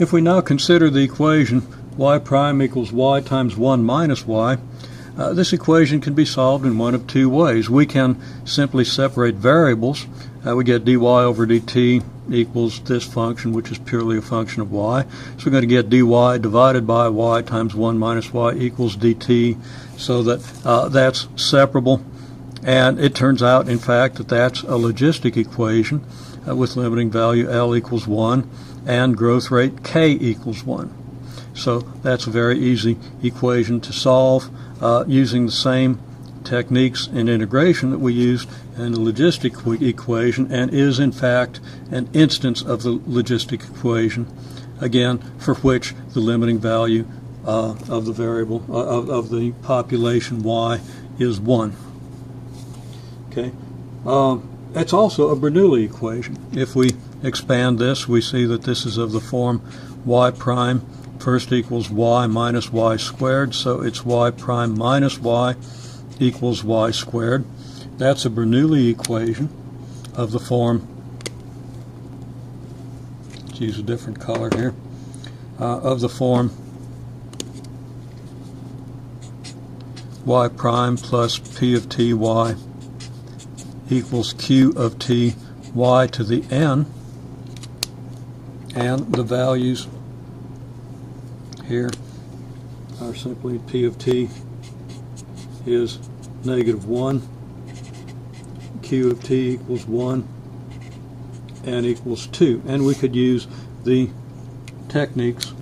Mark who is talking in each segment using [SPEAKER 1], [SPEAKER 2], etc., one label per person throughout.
[SPEAKER 1] If we now consider the equation y prime equals y times 1 minus y, this equation can be solved in one of two ways. We can simply separate variables. We get dy over dt equals this function, which is purely a function of y. So we're going to get dy divided by y times 1 minus y equals dt, so that that's separable. And it turns out, in fact, that that's a logistic equation with limiting value L equals 1 and growth rate K equals 1. So that's a very easy equation to solve using the same techniques in integration that we used in the logistic equation, and is in fact an instance of the logistic equation, again, for which the limiting value of the variable of the population y is 1. Okay, it's also a Bernoulli equation. If we expand this, we see that this is of the form y prime first equals y minus y squared, so it's y prime minus y equals y squared. That's a Bernoulli equation of the form, let's use a different color here, of the form y prime plus p of t y equals q of t y to the n, and the values here are simply p of t is -1, q of t equals 1, n equals 2. And we could use the techniques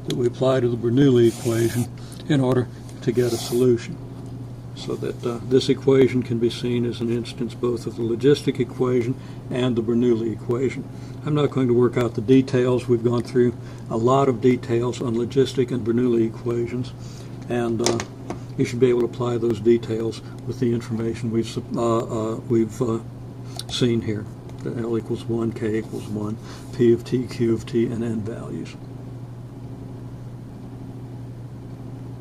[SPEAKER 1] that we apply to the Bernoulli equation in order to get a solution. So that this equation can be seen as an instance both of the logistic equation and the Bernoulli equation. I'm not going to work out the details. We've gone through a lot of details on logistic and Bernoulli equations, and you should be able to apply those details with the information we've seen here. The L equals 1, K equals 1, P of t, Q of t, and n values.